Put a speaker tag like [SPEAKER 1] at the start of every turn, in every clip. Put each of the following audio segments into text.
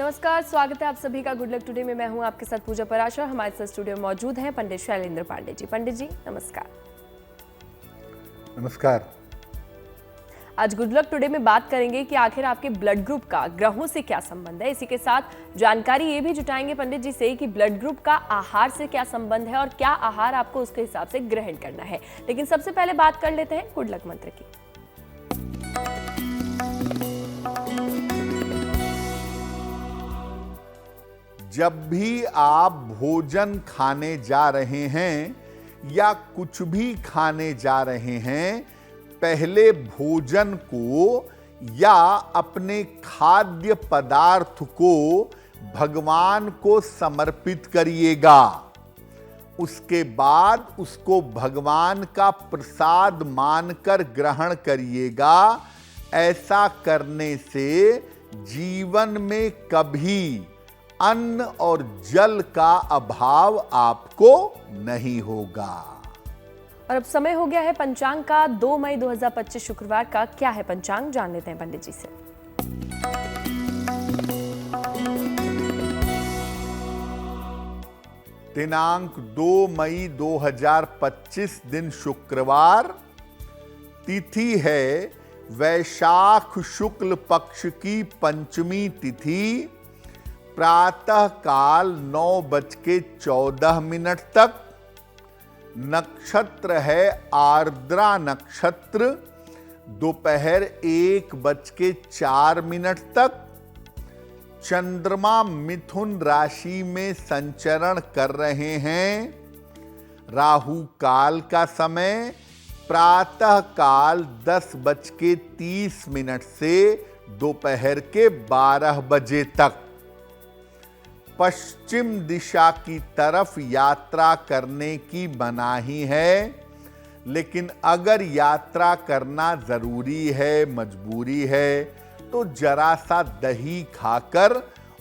[SPEAKER 1] नमस्कार, स्वागत है आप सभी का गुड लक टुडे में। मैं हूं आपके साथ पूजा पराशर। हमारे साथ स्टूडियो में मौजूद हैं पंडित शैलेंद्र पांडे जी। पंडित जी नमस्कार।
[SPEAKER 2] नमस्कार।
[SPEAKER 1] आज गुड लक टुडे में बात करेंगे कि आखिर आपके ब्लड ग्रुप का ग्रहों से क्या संबंध है। इसी के साथ जानकारी ये भी जुटाएंगे पंडित जी से कि ब्लड ग्रुप का आहार से क्या संबंध है और क्या आहार आपको उसके हिसाब से ग्रहण करना है। लेकिन सबसे पहले बात कर लेते हैं गुड लक मंत्र की।
[SPEAKER 2] जब भी आप भोजन खाने जा रहे हैं या कुछ भी खाने जा रहे हैं, पहले भोजन को या अपने खाद्य पदार्थ को भगवान को समर्पित करिएगा। उसके बाद उसको भगवान का प्रसाद मानकर ग्रहण करिएगा। ऐसा करने से जीवन में कभी अन्न और जल का अभाव आपको नहीं होगा।
[SPEAKER 1] और अब समय हो गया है पंचांग का। 2 मई 2025 शुक्रवार का क्या है पंचांग, जान लेते हैं पंडित जी से।
[SPEAKER 2] दिनांक 2 मई 2025 दिन शुक्रवार। तिथि है वैशाख शुक्ल पक्ष की पंचमी तिथि। प्रातः काल 9:14 तक। नक्षत्र है आर्द्रा नक्षत्र। दोपहर 1:04 तक। चंद्रमा मिथुन राशि में संचरण कर रहे हैं। राहु काल का समय प्रातः काल 10:30 से दोपहर के 12 बजे तक। पश्चिम दिशा की तरफ यात्रा करने की मनाही है, लेकिन अगर यात्रा करना जरूरी है, मजबूरी है, तो जरा सा दही खाकर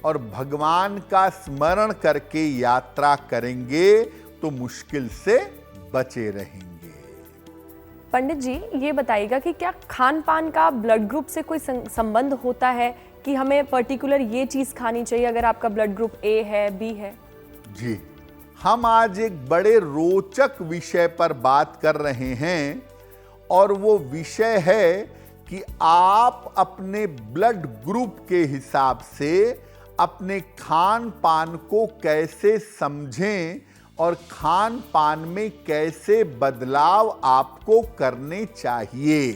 [SPEAKER 2] और भगवान का स्मरण करके यात्रा करेंगे तो मुश्किल से बचे रहेंगे।
[SPEAKER 1] पंडित जी ये बताइएगा कि क्या खान पान का ब्लड ग्रुप से कोई संबंध होता है कि हमें पर्टिकुलर ये चीज खानी चाहिए अगर आपका ब्लड ग्रुप ए है, बी है?
[SPEAKER 2] जी, हम आज एक बड़े रोचक विषय पर बात कर रहे हैं और वो विषय है कि आप अपने ब्लड ग्रुप के हिसाब से अपने खान पान को कैसे समझें और खान पान में कैसे बदलाव आपको करने चाहिए।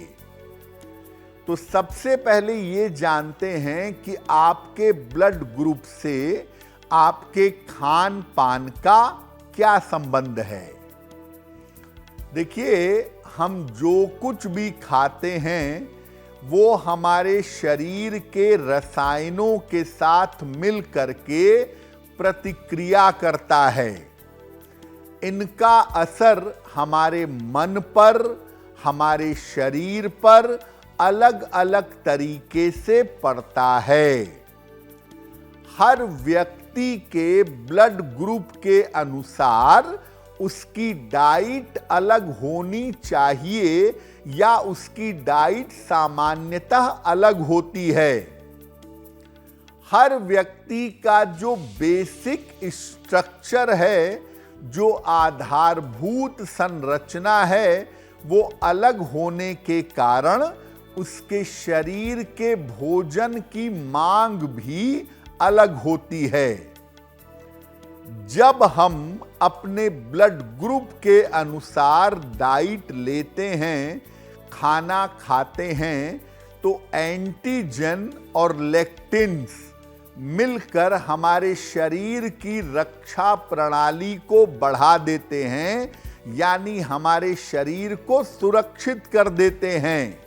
[SPEAKER 2] तो सबसे पहले ये जानते हैं कि आपके ब्लड ग्रुप से आपके खान पान का क्या संबंध है। देखिए, हम जो कुछ भी खाते हैं वो हमारे शरीर के रसायनों के साथ मिल करके प्रतिक्रिया करता है। इनका असर हमारे मन पर, हमारे शरीर पर अलग अलग तरीके से पड़ता है। हर व्यक्ति के ब्लड ग्रुप के अनुसार उसकी डाइट अलग होनी चाहिए या उसकी डाइट सामान्यतः अलग होती है। हर व्यक्ति का जो बेसिक स्ट्रक्चर है, जो आधारभूत संरचना है, वो अलग होने के कारण उसके शरीर के भोजन की मांग भी अलग होती है। जब हम अपने ब्लड ग्रुप के अनुसार डाइट लेते हैं, खाना खाते हैं, तो एंटीजन और लेक्टिन्स मिलकर हमारे शरीर की रक्षा प्रणाली को बढ़ा देते हैं, यानी हमारे शरीर को सुरक्षित कर देते हैं।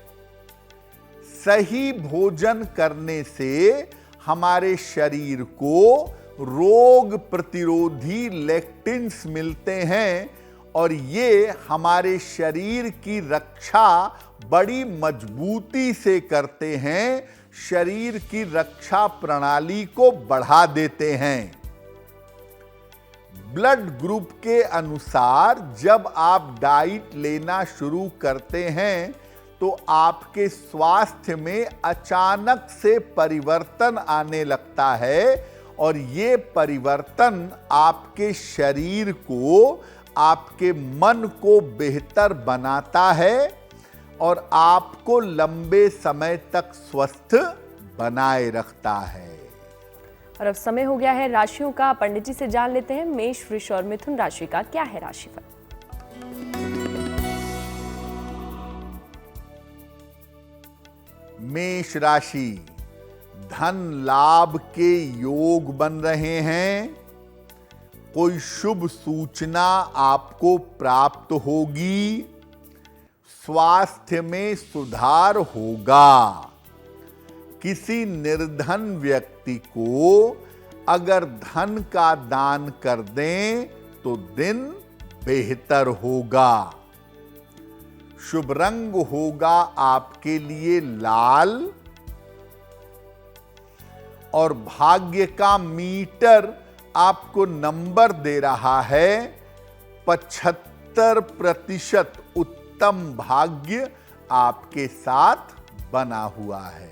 [SPEAKER 2] सही भोजन करने से हमारे शरीर को रोग प्रतिरोधी लेक्टिन्स मिलते हैं और ये हमारे शरीर की रक्षा बड़ी मजबूती से करते हैं, शरीर की रक्षा प्रणाली को बढ़ा देते हैं। ब्लड ग्रुप के अनुसार जब आप डाइट लेना शुरू करते हैं तो आपके स्वास्थ्य में अचानक से परिवर्तन आने लगता है और ये परिवर्तन आपके शरीर को, आपके मन को बेहतर बनाता है और आपको लंबे समय तक स्वस्थ बनाए रखता है।
[SPEAKER 1] और अब समय हो गया है राशियों का। पंडित जी से जान लेते हैं मेष, वृष और मिथुन राशि का क्या है राशिफल।
[SPEAKER 2] मेष राशि, धन लाभ के योग बन रहे हैं। कोई शुभ सूचना आपको प्राप्त होगी। स्वास्थ्य में सुधार होगा। किसी निर्धन व्यक्ति को अगर धन का दान कर दें तो दिन बेहतर होगा। शुभ रंग होगा आपके लिए लाल और भाग्य का मीटर आपको नंबर दे रहा है 75% उत्तम भाग्य आपके साथ बना हुआ है।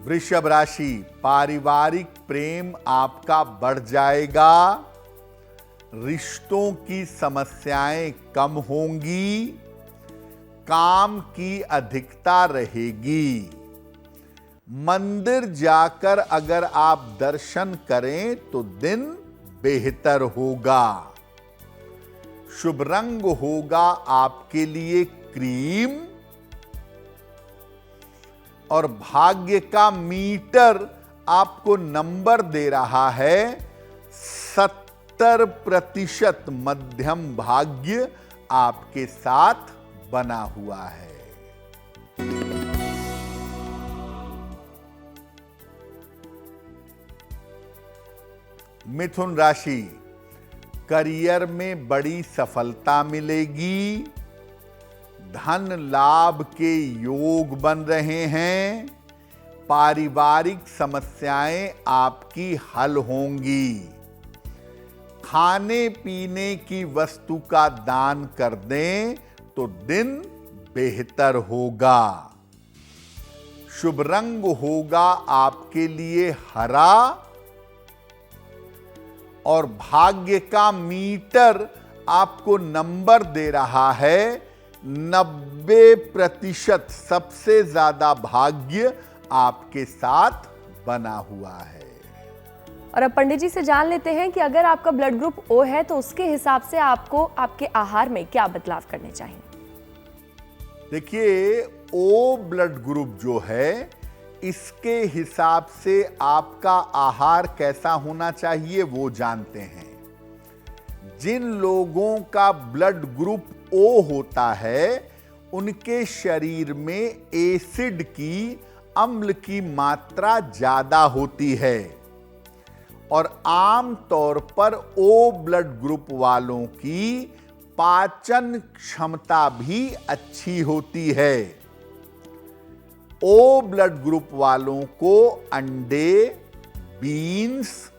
[SPEAKER 2] वृषभ राशि, पारिवारिक प्रेम आपका बढ़ जाएगा। रिश्तों की समस्याएं कम होंगी। काम की अधिकता रहेगी। मंदिर जाकर अगर आप दर्शन करें तो दिन बेहतर होगा। शुभ रंग होगा आपके लिए क्रीम और भाग्य का मीटर आपको नंबर दे रहा है 70% मध्यम भाग्य आपके साथ बना हुआ है। मिथुन राशि, करियर में बड़ी सफलता मिलेगी। धन लाभ के योग बन रहे हैं। पारिवारिक समस्याएं आपकी हल होंगी। खाने पीने की वस्तु का दान कर दें तो दिन बेहतर होगा। शुभ रंग होगा आपके लिए हरा और भाग्य का मीटर आपको नंबर दे रहा है 90%। सबसे ज्यादा भाग्य आपके साथ बना हुआ है।
[SPEAKER 1] और अब पंडित जी से जान लेते हैं कि अगर आपका ब्लड ग्रुप ओ है तो उसके हिसाब से आपको आपके आहार में क्या बदलाव करने चाहिए।
[SPEAKER 2] देखिए, ओ ब्लड ग्रुप जो है इसके हिसाब से आपका आहार कैसा होना चाहिए वो जानते हैं। जिन लोगों का ब्लड ग्रुप ओ होता है उनके शरीर में एसिड की, अम्ल की मात्रा ज्यादा होती है और आम तौर पर ओ ब्लड ग्रुप वालों की पाचन क्षमता भी अच्छी होती है। ओ ब्लड ग्रुप वालों को अंडे, बीन्स,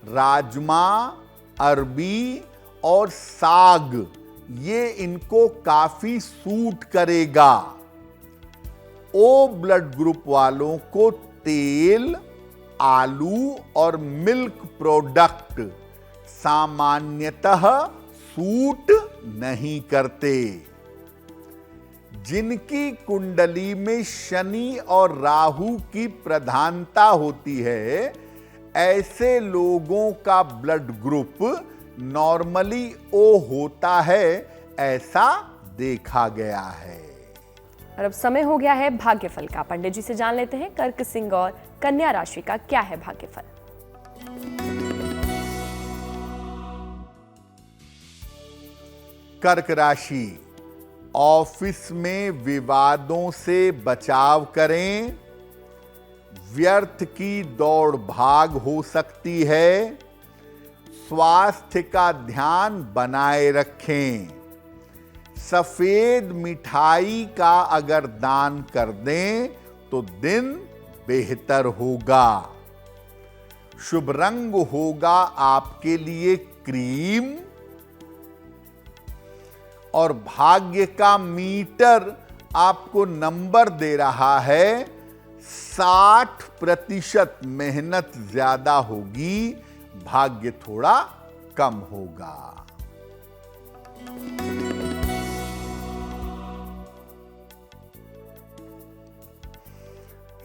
[SPEAKER 2] राजमा, अरबी और साग ये इनको काफी सूट करेगा। ओ ब्लड ग्रुप वालों को तेल, आलू और मिल्क प्रोडक्ट सामान्यतः सूट नहीं करते। जिनकी कुंडली में शनि और राहु की प्रधानता होती है ऐसे लोगों का ब्लड ग्रुप नॉर्मली ओ होता है, ऐसा देखा गया है।
[SPEAKER 1] और अब समय हो गया है भाग्यफल का। पंडित जी से जान लेते हैं कर्क, सिंह और कन्या राशि का क्या है भाग्यफल।
[SPEAKER 2] कर्क राशि, ऑफिस में विवादों से बचाव करें। व्यर्थ की दौड़ भाग हो सकती है। स्वास्थ्य का ध्यान बनाए रखें। सफेद मिठाई का अगर दान कर दें तो दिन बेहतर होगा। शुभ रंग होगा आपके लिए क्रीम और भाग्य का मीटर आपको नंबर दे रहा है 60% मेहनत ज्यादा होगी, भाग्य थोड़ा कम होगा।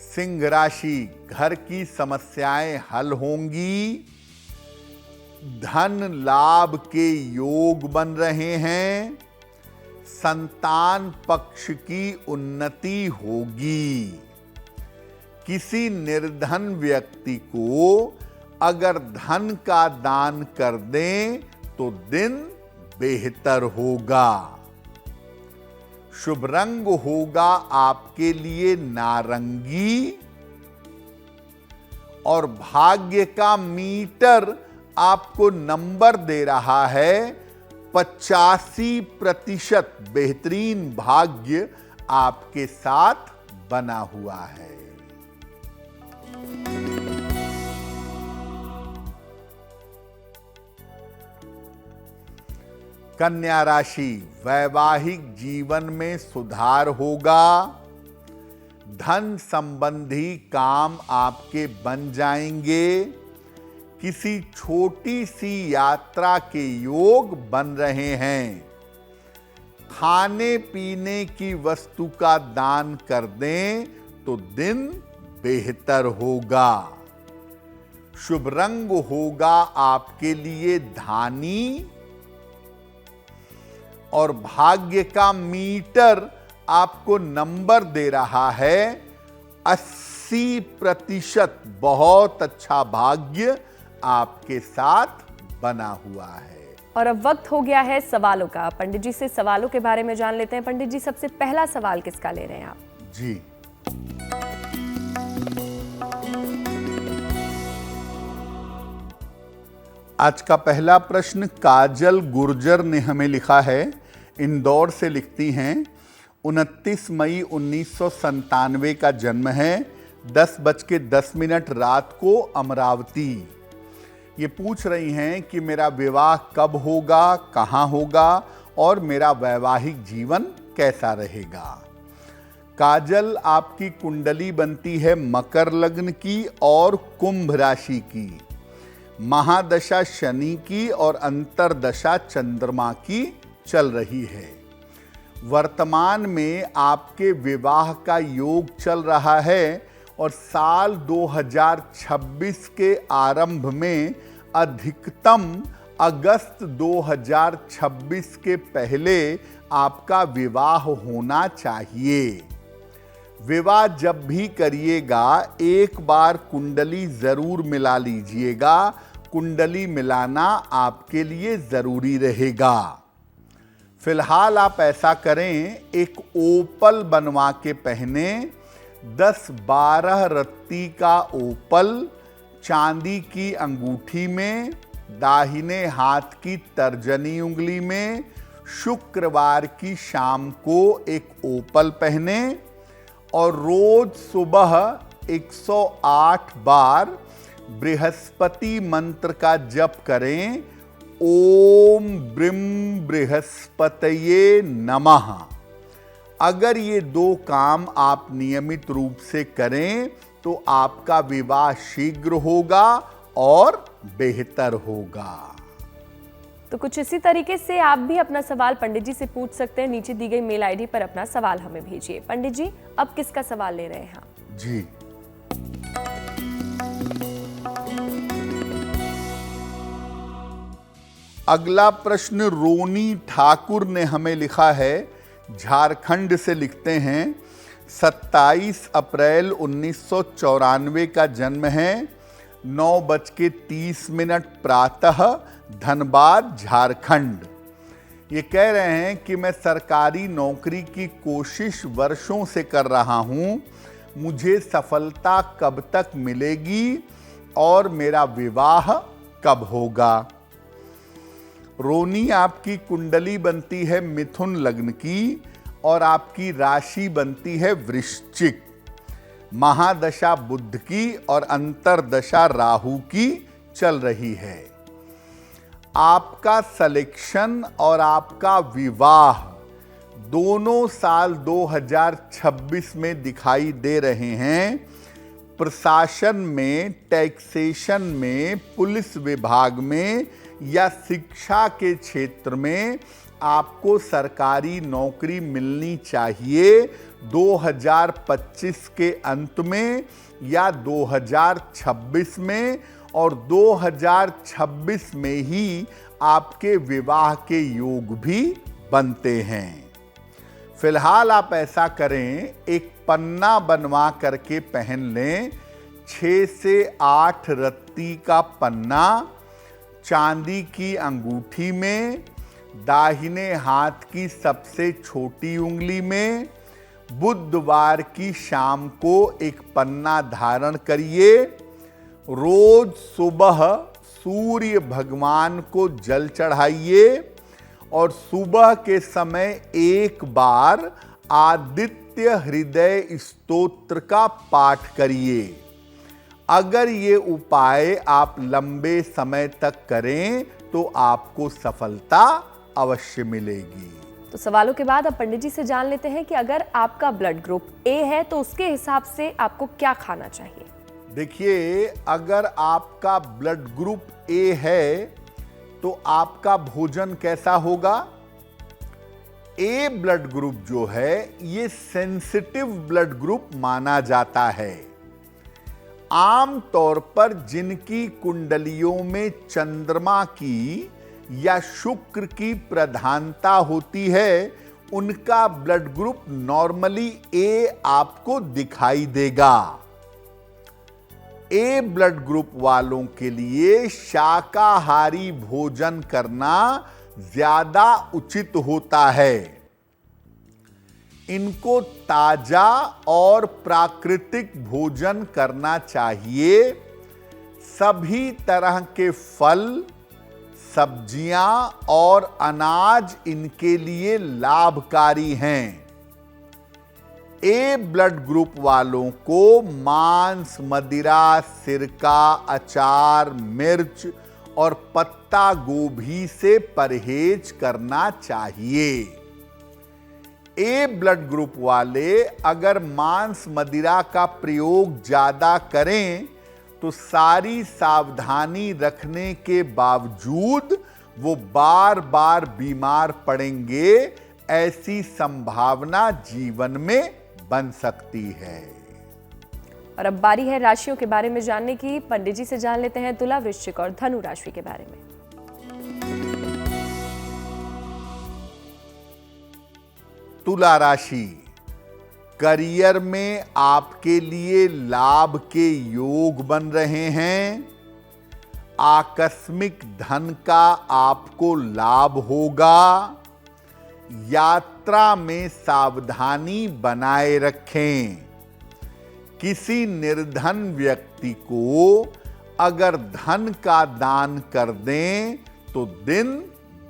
[SPEAKER 2] सिंह राशि, घर की समस्याएं हल होंगी, धन लाभ के योग बन रहे हैं, संतान पक्ष की उन्नति होगी। किसी निर्धन व्यक्ति को अगर धन का दान कर दें तो दिन बेहतर होगा। शुभ रंग होगा आपके लिए नारंगी और भाग्य का मीटर आपको नंबर दे रहा है 85%। बेहतरीन भाग्य आपके साथ बना हुआ है। कन्या राशि, वैवाहिक जीवन में सुधार होगा, धन संबंधी काम आपके बन जाएंगे, किसी छोटी सी यात्रा के योग बन रहे हैं, खाने पीने की वस्तु का दान कर दें तो दिन बेहतर होगा। शुभ रंग होगा आपके लिए धानी और भाग्य का मीटर आपको नंबर दे रहा है 80%। बहुत अच्छा भाग्य आपके साथ बना हुआ है।
[SPEAKER 1] और अब वक्त हो गया है सवालों का। पंडित जी से सवालों के बारे में जान लेते हैं। पंडित जी, सबसे पहला सवाल किसका ले रहे हैं आप?
[SPEAKER 2] जी, आज का पहला प्रश्न काजल गुर्जर ने हमें लिखा है। इंदौर से लिखती हैं, 29 मई 1997 का जन्म है, 10:10 रात को अमरावती। ये पूछ रही हैं कि मेरा विवाह कब होगा, कहाँ होगा और मेरा वैवाहिक जीवन कैसा रहेगा। काजल, आपकी कुंडली बनती है मकर लग्न की और कुंभ राशि की, महादशा शनि की और अंतरदशा चंद्रमा की चल रही है। वर्तमान में आपके विवाह का योग चल रहा है और साल 2026 के आरंभ में अधिकतम अगस्त 2026 के पहले आपका विवाह होना चाहिए। विवाह जब भी करिएगा एक बार कुंडली जरूर मिला लीजिएगा। कुंडली मिलाना आपके लिए जरूरी रहेगा। फिलहाल आप ऐसा करें, एक ओपल बनवा के पहने, 10-12 रत्ती का ओपल चांदी की अंगूठी में, दाहिने हाथ की तर्जनी उंगली में, शुक्रवार की शाम को एक ओपल पहने और रोज सुबह 108 बार बृहस्पति मंत्र का जप करें। ओम ब्रीम बृहस्पतये नमः। अगर ये 2 काम आप नियमित रूप से करें तो आपका विवाह शीघ्र होगा और बेहतर होगा।
[SPEAKER 1] तो कुछ इसी तरीके से आप भी अपना सवाल पंडित जी से पूछ सकते हैं। नीचे दी गई मेल आईडी पर अपना सवाल हमें भेजिए। पंडित जी, अब किसका सवाल ले रहे हैं?
[SPEAKER 2] जी, अगला प्रश्न रोनी ठाकुर ने हमें लिखा है, झारखंड से लिखते हैं, 27 अप्रैल 1994 का जन्म है, 9:30 प्रातः, धनबाद, झारखंड। ये कह रहे हैं कि मैं सरकारी नौकरी की कोशिश वर्षों से कर रहा हूं, मुझे सफलता कब तक मिलेगी और मेरा विवाह कब होगा। रोनी, आपकी कुंडली बनती है मिथुन लग्न की और आपकी राशि बनती है वृश्चिक। महादशा बुध की और अंतरदशा राहु की चल रही है। आपका सिलेक्शन और आपका विवाह दोनों साल 2026 में दिखाई दे रहे हैं। प्रशासन में, टैक्सेशन में, पुलिस विभाग में या शिक्षा के क्षेत्र में आपको सरकारी नौकरी मिलनी चाहिए 2025 के अंत में या 2026 में, और 2026 में ही आपके विवाह के योग भी बनते हैं। फिलहाल आप ऐसा करें, एक पन्ना बनवा करके पहन लें, 6 से 8 रत्ती का पन्ना चांदी की अंगूठी में, दाहिने हाथ की सबसे छोटी उंगली में, बुधवार की शाम को एक पन्ना धारण करिए। रोज सुबह सूर्य भगवान को जल चढ़ाइए और सुबह के समय एक बार आदित्य हृदय स्तोत्र का पाठ करिए। अगर ये उपाय आप लंबे समय तक करें तो आपको सफलता अवश्य मिलेगी।
[SPEAKER 1] तो सवालों के बाद अब पंडित जी से जान लेते हैं कि अगर आपका ब्लड ग्रुप ए है तो उसके हिसाब से आपको क्या खाना चाहिए।
[SPEAKER 2] देखिए, अगर आपका ब्लड ग्रुप ए है तो आपका भोजन कैसा होगा। ए ब्लड ग्रुप जो है ये सेंसिटिव ब्लड ग्रुप माना जाता है। आम तौर पर जिनकी कुंडलियों में चंद्रमा की या शुक्र की प्रधानता होती है उनका ब्लड ग्रुप नॉर्मली ए आपको दिखाई देगा। ए ब्लड ग्रुप वालों के लिए शाकाहारी भोजन करना ज्यादा उचित होता है। इनको ताजा और प्राकृतिक भोजन करना चाहिए। सभी तरह के फल, सब्जियां और अनाज इनके लिए लाभकारी हैं। ए ब्लड ग्रुप वालों को मांस, मदिरा, सिरका, अचार, मिर्च और पत्ता गोभी से परहेज करना चाहिए। ए ब्लड ग्रुप वाले अगर मांस, मदिरा का प्रयोग ज्यादा करें तो सारी सावधानी रखने के बावजूद वो बार बार बीमार पड़ेंगे, ऐसी संभावना जीवन में बन सकती है।
[SPEAKER 1] और अब बारी है राशियों के बारे में जानने की। पंडित जी से जान लेते हैं तुला, वृश्चिक और धनु राशि के बारे में।
[SPEAKER 2] तुला राशि, करियर में आपके लिए लाभ के योग बन रहे हैं। आकस्मिक धन का आपको लाभ होगा। यात्रा में सावधानी बनाए रखें। किसी निर्धन व्यक्ति को अगर धन का दान कर दें तो दिन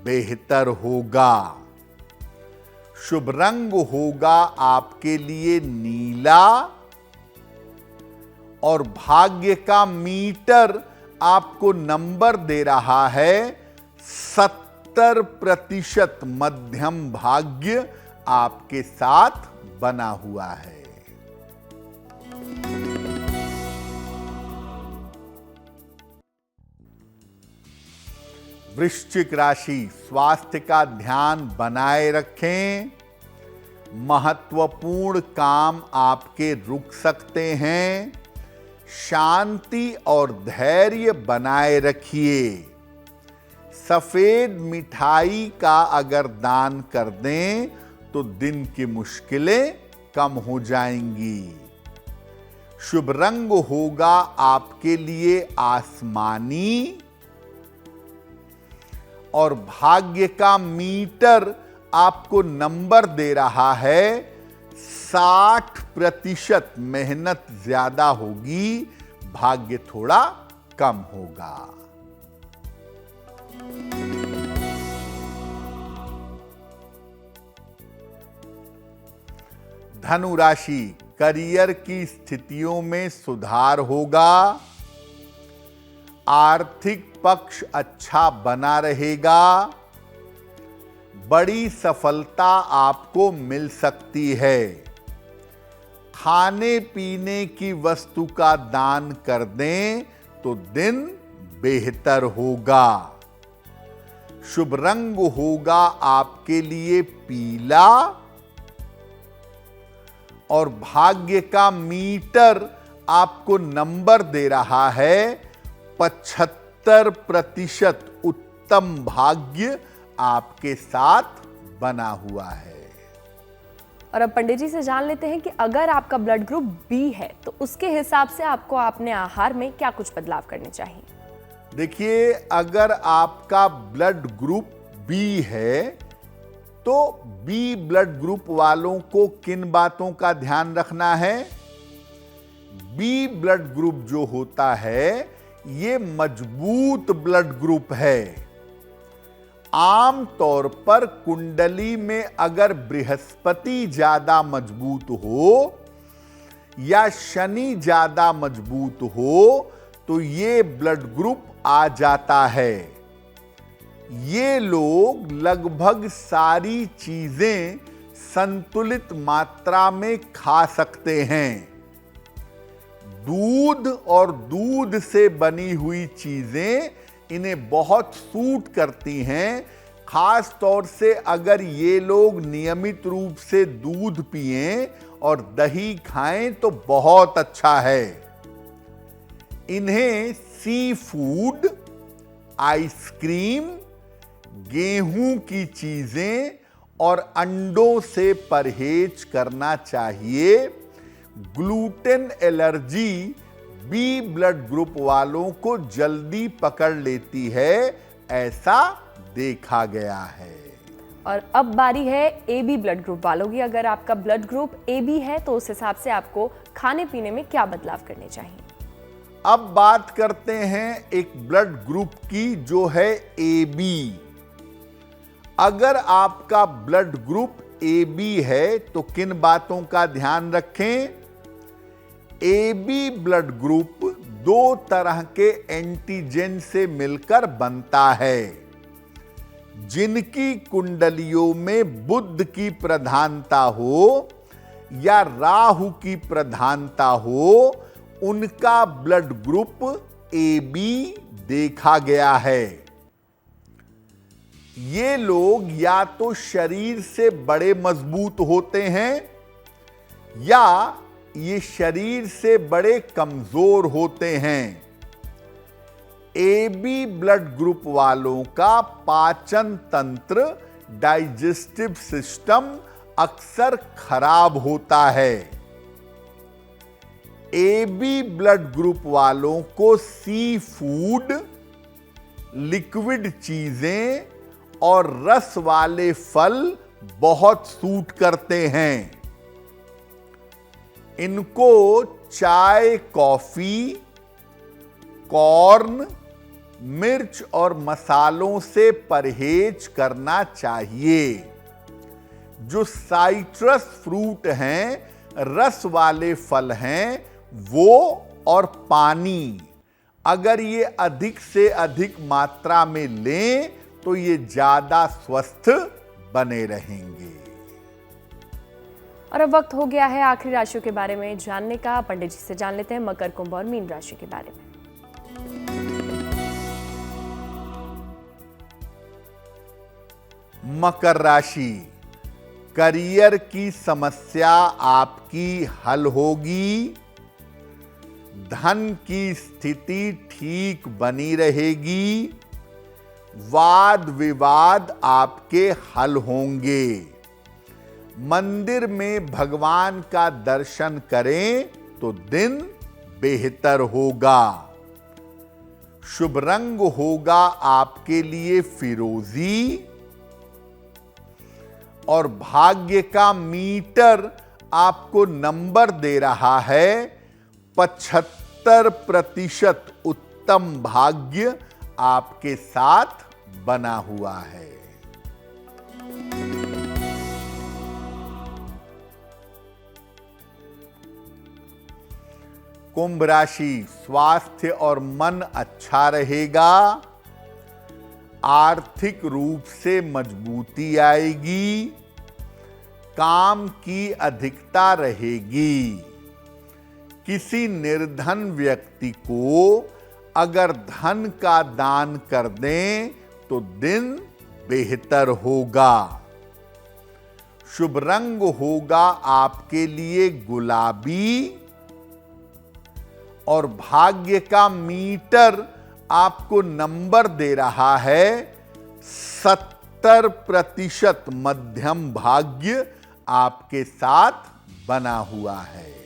[SPEAKER 2] बेहतर होगा। शुभ रंग होगा आपके लिए नीला और भाग्य का मीटर आपको नंबर दे रहा है 70% मध्यम भाग्य आपके साथ बना हुआ है। वृश्चिक राशि, स्वास्थ्य का ध्यान बनाए रखें। महत्वपूर्ण काम आपके रुक सकते हैं। शांति और धैर्य बनाए रखिए। सफेद मिठाई का अगर दान कर दें तो दिन की मुश्किलें कम हो जाएंगी। शुभ रंग होगा आपके लिए आसमानी और भाग्य का मीटर आपको नंबर दे रहा है 60%। मेहनत ज्यादा होगी, भाग्य थोड़ा कम होगा। धनु राशि, करियर की स्थितियों में सुधार होगा। आर्थिक पक्ष अच्छा बना रहेगा। बड़ी सफलता आपको मिल सकती है। खाने पीने की वस्तु का दान कर दें तो दिन बेहतर होगा। शुभ रंग होगा आपके लिए पीला। और भाग्य का मीटर आपको नंबर दे रहा है 75% उत्तम भाग्य आपके साथ बना हुआ है।
[SPEAKER 1] और अब पंडित जी से जान लेते हैं कि अगर आपका ब्लड ग्रुप बी है तो उसके हिसाब से आपको अपने आहार में क्या कुछ बदलाव करने चाहिए।
[SPEAKER 2] देखिए, अगर आपका ब्लड ग्रुप बी है तो बी ब्लड ग्रुप वालों को किन बातों का ध्यान रखना है। बी ब्लड ग्रुप जो होता है ये मजबूत ब्लड ग्रुप है। आम तौर पर कुंडली में अगर बृहस्पति ज्यादा मजबूत हो या शनि ज्यादा मजबूत हो तो ये ब्लड ग्रुप आ जाता है। ये लोग लगभग सारी चीजें संतुलित मात्रा में खा सकते हैं। दूध और दूध से बनी हुई चीजें इन्हें बहुत सूट करती हैं। खास तौर से अगर ये लोग नियमित रूप से दूध पिएं और दही खाएं तो बहुत अच्छा है। इन्हें सी फूड, आइसक्रीम, गेहूं की चीजें और अंडों से परहेज करना चाहिए। Gluten allergy B blood group वालों को जल्दी पकड़ लेती है, ऐसा देखा गया है।
[SPEAKER 1] और अब बारी है ए बी ब्लड ग्रुप वालों की। अगर आपका ब्लड ग्रुप ए बी है तो उस हिसाब से आपको खाने पीने में क्या बदलाव करने चाहिए।
[SPEAKER 2] अब बात करते हैं एक ब्लड ग्रुप की जो है ए बी। अगर आपका ब्लड ग्रुप ए बी है तो किन बातों का ध्यान रखें। ए बी ब्लड ग्रुप दो तरह के एंटीजन से मिलकर बनता है। जिनकी कुंडलियों में बुध की प्रधानता हो या राहु की प्रधानता हो उनका ब्लड ग्रुप ए बी देखा गया है। ये लोग या तो शरीर से बड़े मजबूत होते हैं या ये शरीर से बड़े कमजोर होते हैं। ए बी ब्लड ग्रुप वालों का पाचन तंत्र, डाइजेस्टिव सिस्टम अक्सर खराब होता है। ए बी ब्लड ग्रुप वालों को सी फूड, लिक्विड चीजें और रस वाले फल बहुत सूट करते हैं। इनको चाय, कॉफी, कॉर्न, मिर्च और मसालों से परहेज करना चाहिए। जो साइट्रस फ्रूट हैं, रस वाले फल हैं, वो और पानी अगर ये अधिक से अधिक मात्रा में लें तो ये ज्यादा स्वस्थ बने रहेंगे।
[SPEAKER 1] और अब वक्त हो गया है आखिरी राशियों के बारे में जानने का। पंडित जी से जान लेते हैं मकर, कुंभ और मीन राशि के बारे में।
[SPEAKER 2] मकर राशि, करियर की समस्या आपकी हल होगी। धन की स्थिति ठीक बनी रहेगी। वाद विवाद आपके हल होंगे। मंदिर में भगवान का दर्शन करें तो दिन बेहतर होगा। शुभ रंग होगा आपके लिए फिरोजी। और भाग्य का मीटर आपको नंबर दे रहा है 75% उत्तम भाग्य आपके साथ बना हुआ है। कुंभ राशि, स्वास्थ्य और मन अच्छा रहेगा, आर्थिक रूप से मजबूती आएगी, काम की अधिकता रहेगी। किसी निर्धन व्यक्ति को अगर धन का दान कर दें तो दिन बेहतर होगा। शुभ रंग होगा आपके लिए गुलाबी और भाग्य का मीटर आपको नंबर दे रहा है 70% मध्यम भाग्य आपके साथ बना हुआ है।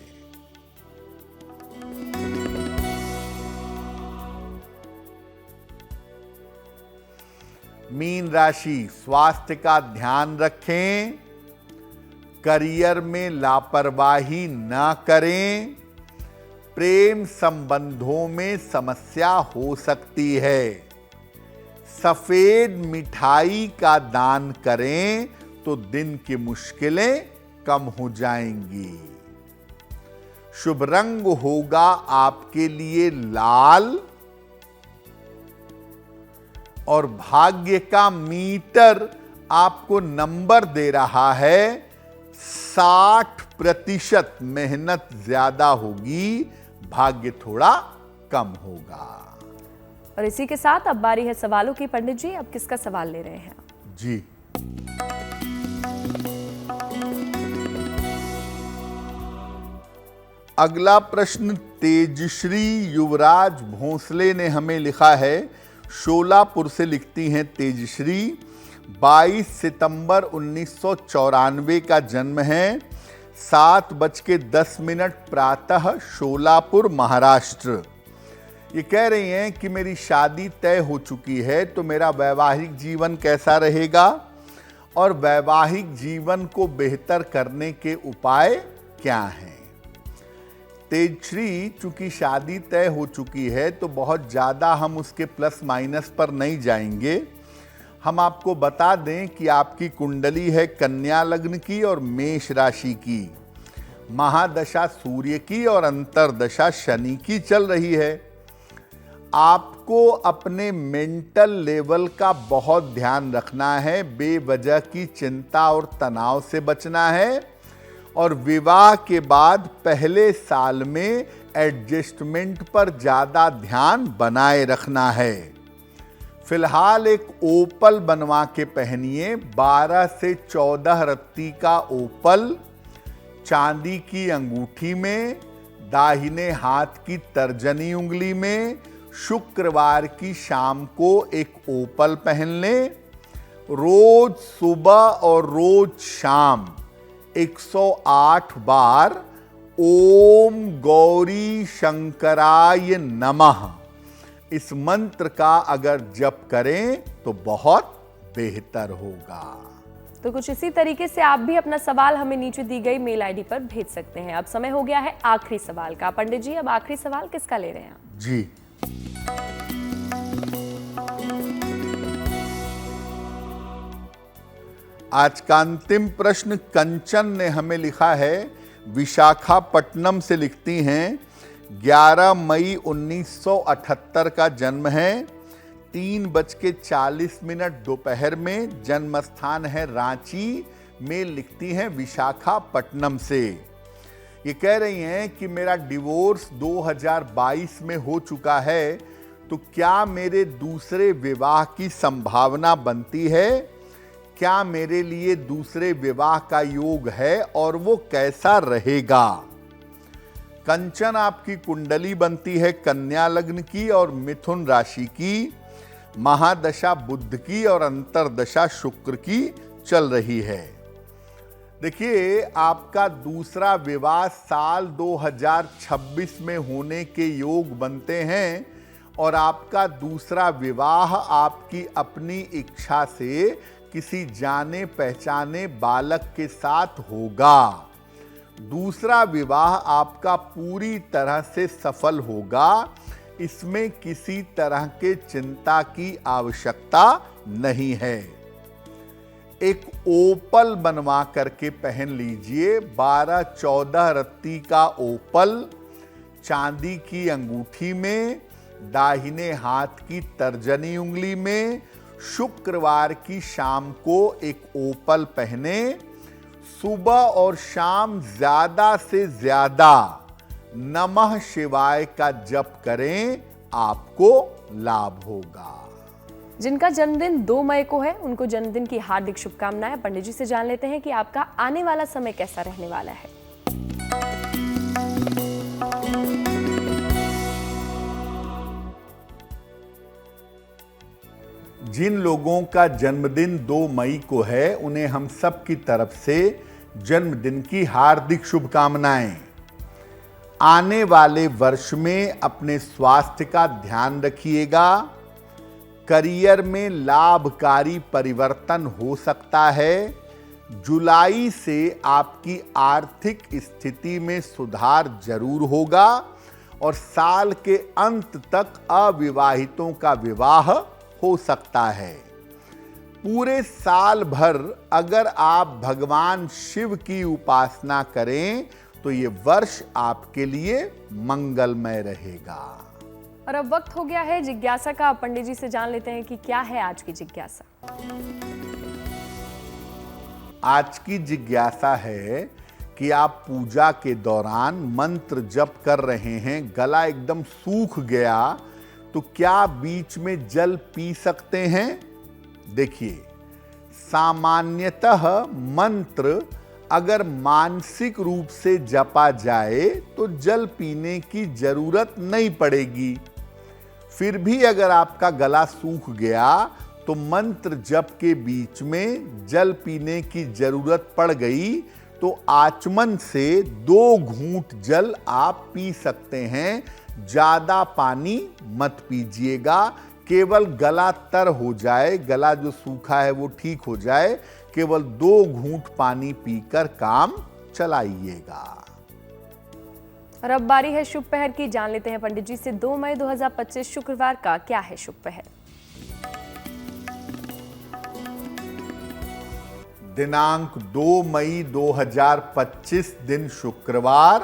[SPEAKER 2] मीन राशि, स्वास्थ्य का ध्यान रखें, करियर में लापरवाही ना करें, प्रेम संबंधों में समस्या हो सकती है। सफेद मिठाई का दान करें तो दिन की मुश्किलें कम हो जाएंगी। शुभ रंग होगा आपके लिए लाल और भाग्य का मीटर आपको नंबर दे रहा है 60%। मेहनत ज्यादा होगी, भाग्य थोड़ा कम होगा।
[SPEAKER 1] और इसी के साथ अब बारी है सवालों की। पंडित जी, अब किसका सवाल ले रहे हैं?
[SPEAKER 2] जी, अगला प्रश्न तेजश्री युवराज भोंसले ने हमें लिखा है। शोलापुर से लिखती हैं तेजश्री। 22 सितंबर 1994 का जन्म है। 7:10 प्रातः, शोलापुर, महाराष्ट्र। ये कह रही हैं कि मेरी शादी तय हो चुकी है, तो मेरा वैवाहिक जीवन कैसा रहेगा और वैवाहिक जीवन को बेहतर करने के उपाय क्या हैं। तेजश्री, चूंकि शादी तय हो चुकी है तो बहुत ज़्यादा हम उसके प्लस माइनस पर नहीं जाएंगे। हम आपको बता दें कि आपकी कुंडली है कन्या लग्न की और मेष राशि की। महादशा सूर्य की और अंतरदशा शनि की चल रही है। आपको अपने मेंटल लेवल का बहुत ध्यान रखना है, बेवजह की चिंता और तनाव से बचना है और विवाह के बाद पहले साल में एडजस्टमेंट पर ज़्यादा ध्यान बनाए रखना है। फिलहाल एक ओपल बनवा के पहनिए, 12 से 14 रत्ती का ओपल, चांदी की अंगूठी में, दाहिने हाथ की तर्जनी उंगली में। शुक्रवार की शाम को एक ओपल पहन लें। रोज सुबह और रोज शाम 108 बार ओम गौरी शंकराय नमः इस मंत्र का अगर जप करें तो बहुत बेहतर होगा।
[SPEAKER 1] तो कुछ इसी तरीके से आप भी अपना सवाल हमें नीचे दी गई मेल आईडी पर भेज सकते हैं। अब समय हो गया है आखिरी सवाल का। पंडित जी, अब आखिरी सवाल किसका ले रहे हैं?
[SPEAKER 2] जी, आज का अंतिम प्रश्न कंचन ने हमें लिखा है। विशाखापट्टनम से लिखती हैं। 11 मई 1978 का जन्म है। 3:40 दोपहर में। जन्म स्थान है रांची में। लिखती हैं विशाखापट्टनम से। ये कह रही हैं कि मेरा डिवोर्स 2022 में हो चुका है, तो क्या मेरे दूसरे विवाह की संभावना बनती है? क्या मेरे लिए दूसरे विवाह का योग है और वो कैसा रहेगा? कंचन, आपकी कुंडली बनती है कन्या लग्न की और मिथुन राशि की। महादशा बुध की और अंतरदशा शुक्र की चल रही है। देखिए, आपका दूसरा विवाह साल 2026 में होने के योग बनते हैं और आपका दूसरा विवाह आपकी अपनी इच्छा से किसी जाने पहचाने बालक के साथ होगा। दूसरा विवाह आपका पूरी तरह से सफल होगा। इसमें किसी तरह के चिंता की आवश्यकता नहीं है। एक ओपल बनवा करके पहन लीजिए, 12-14 रत्ती का ओपल। चांदी की अंगूठी में, दाहिने हाथ की तर्जनी उंगली में, शुक्रवार की शाम को एक ओपल पहने, सुबह और शाम ज्यादा से ज्यादा नमः शिवाय का जप करें, आपको लाभ होगा।
[SPEAKER 1] जिनका जन्मदिन 2 मई को है उनको जन्मदिन की हार्दिक शुभकामनाएं। पंडित जी से जान लेते हैं कि आपका आने वाला समय कैसा रहने वाला है।
[SPEAKER 2] जिन लोगों का जन्मदिन 2 मई को है उन्हें हम सब की तरफ से जन्मदिन की हार्दिक शुभकामनाएं। आने वाले वर्ष में अपने स्वास्थ्य का ध्यान रखिएगा। करियर में लाभकारी परिवर्तन हो सकता है। जुलाई से आपकी आर्थिक स्थिति में सुधार जरूर होगा और साल के अंत तक अविवाहितों का विवाह हो सकता है। पूरे साल भर अगर आप भगवान शिव की उपासना करें तो ये वर्ष आपके लिए मंगलमय रहेगा।
[SPEAKER 1] और अब वक्त हो गया है जिज्ञासा का। पंडित जी से जान लेते हैं कि क्या है आज की जिज्ञासा।
[SPEAKER 2] आज की जिज्ञासा है कि आप पूजा के दौरान मंत्र जप कर रहे हैं, गला एकदम सूख गया, तो क्या बीच में जल पी सकते हैं? देखिए, सामान्यतः मंत्र अगर मानसिक रूप से जपा जाए तो जल पीने की जरूरत नहीं पड़ेगी। फिर भी अगर आपका गला सूख गया तो मंत्र जप के बीच में जल पीने की जरूरत पड़ गई तो आचमन से 2 घूंट जल आप पी सकते हैं। ज्यादा पानी मत पीजिएगा, केवल गला तर हो जाए, गला जो सूखा है वो ठीक हो जाए, केवल 2 घूंट पानी पीकर काम चलाइएगा।
[SPEAKER 1] और अब बारी है शुभ पहर की। जान लेते हैं पंडित जी से 2 मई 2025 शुक्रवार का क्या है शुभ पहर।
[SPEAKER 2] दिनांक 2 मई 2025 दिन शुक्रवार।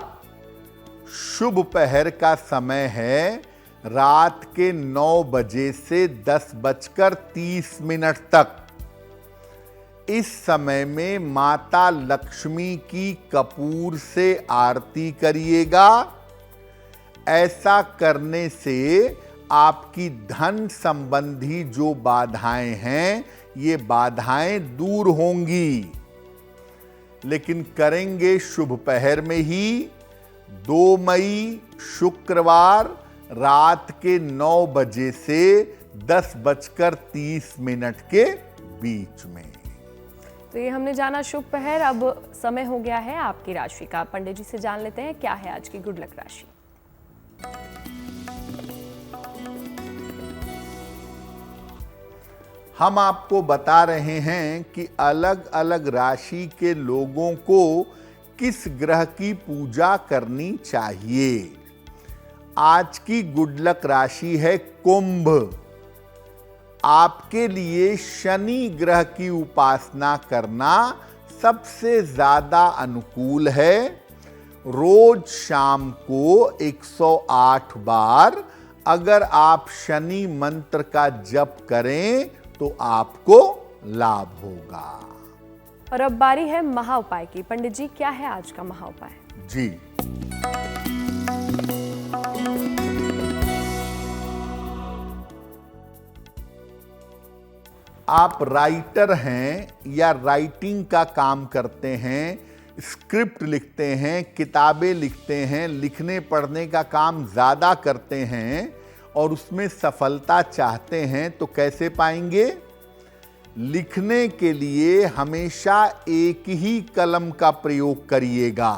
[SPEAKER 2] शुभ पहर का समय है रात के 9 बजे से 10:30 तक। इस समय में माता लक्ष्मी की कपूर से आरती करिएगा। ऐसा करने से आपकी धन संबंधी जो बाधाएं हैं ये बाधाएं दूर होंगी। लेकिन करेंगे शुभ पहर में ही। 2 मई शुक्रवार रात के 9 बजे से 10:30 के बीच में।
[SPEAKER 1] तो ये हमने जाना शुभ पहर। अब समय हो गया है आपकी राशि का। पंडित जी से जान लेते हैं क्या है आज की गुड लक राशि।
[SPEAKER 2] हम आपको बता रहे हैं कि अलग अलग राशि के लोगों को किस ग्रह की पूजा करनी चाहिए। आज की गुड लक राशि है कुंभ। आपके लिए शनि ग्रह की उपासना करना सबसे ज्यादा अनुकूल है। रोज शाम को 108 बार अगर आप शनि मंत्र का जप करें तो आपको लाभ होगा।
[SPEAKER 1] और अब बारी है महा उपाय की। पंडित जी क्या है आज का महा उपाय।
[SPEAKER 2] जी, आप राइटर हैं या राइटिंग का काम करते हैं, स्क्रिप्ट लिखते हैं, किताबें लिखते हैं, लिखने पढ़ने का काम ज़्यादा करते हैं और उसमें सफलता चाहते हैं तो कैसे पाएंगे? लिखने के लिए हमेशा एक ही कलम का प्रयोग करिएगा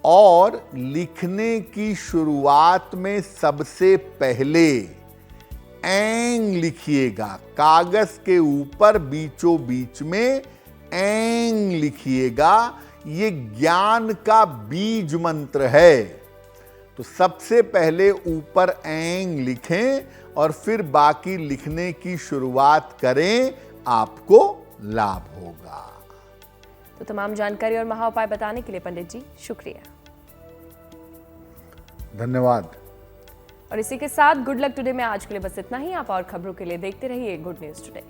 [SPEAKER 2] और लिखने की शुरुआत में सबसे पहले एंग लिखिएगा। कागज के ऊपर बीचों बीच में एंग लिखिएगा। ये ज्ञान का बीज मंत्र है। तो सबसे पहले ऊपर एंग लिखें और फिर बाकी लिखने की शुरुआत करें, आपको लाभ होगा।
[SPEAKER 1] तो तमाम जानकारी और महा उपाय बताने के लिए पंडित जी शुक्रिया।
[SPEAKER 2] धन्यवाद।
[SPEAKER 1] और इसी के साथ गुड लक टुडे में आज के लिए बस इतना ही। आप और खबरों के लिए देखते रहिए गुड न्यूज टुडे।